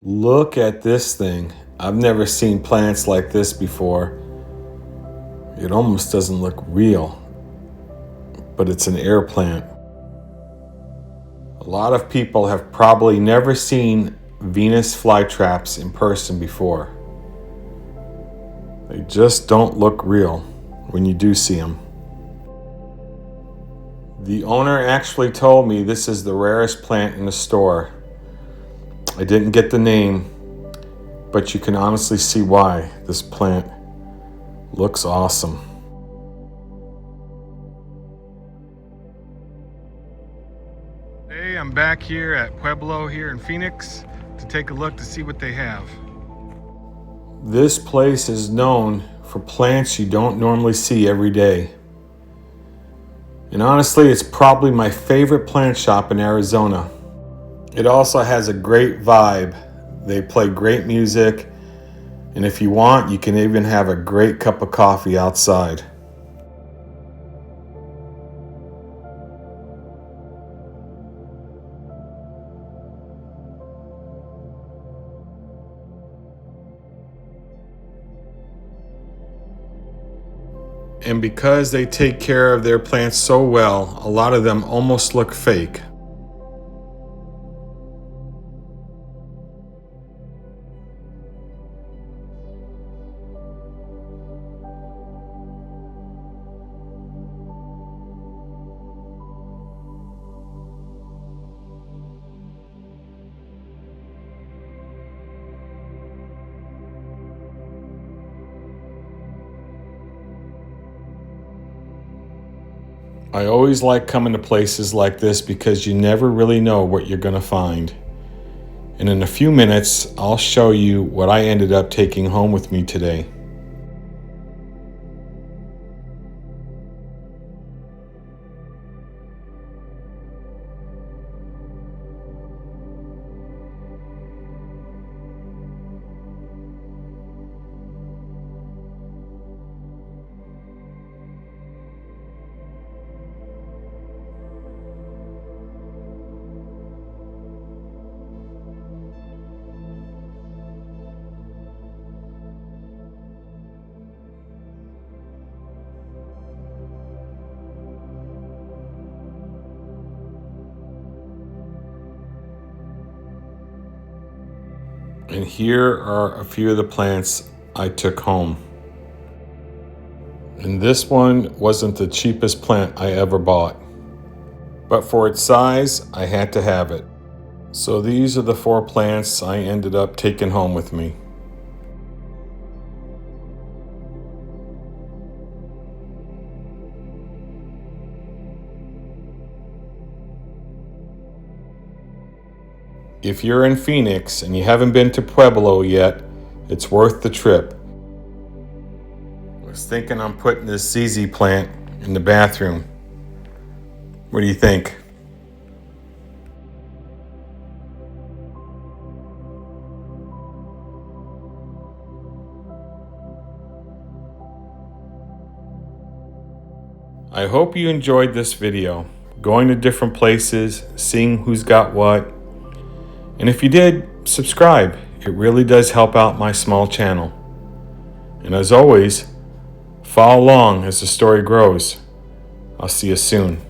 Look at this thing. I've never seen plants like this before. It almost doesn't look real, but it's an air plant. A lot of people have probably never seen Venus flytraps in person before. They just don't look real when you do see them. The owner actually told me this is the rarest plant in the store. I didn't get the name, but you can honestly see why. This plant looks awesome. Today I'm back here at Pueblo here in Phoenix to take a look to see what they have. This place is known for plants you don't normally see every day. And honestly, it's probably my favorite plant shop in Arizona. It also has a great vibe. They play great music, and if you want, you can even have a great cup of coffee outside. And because they take care of their plants so well, a lot of them almost look fake. I always like coming to places like this because you never really know what you're going to find. And in a few minutes, I'll show you what I ended up taking home with me today. And here are a few of the plants I took home. And this one wasn't the cheapest plant I ever bought, but for its size, I had to have it. So these are the 4 plants I ended up taking home with me. If you're in Phoenix and you haven't been to Pueblo yet, it's worth the trip. I was thinking I'm putting this ZZ plant in the bathroom. What do you think? I hope you enjoyed this video, going to different places, seeing who's got what. And if you did, subscribe. It really does help out my small channel. And as always, follow along as the story grows. I'll see you soon.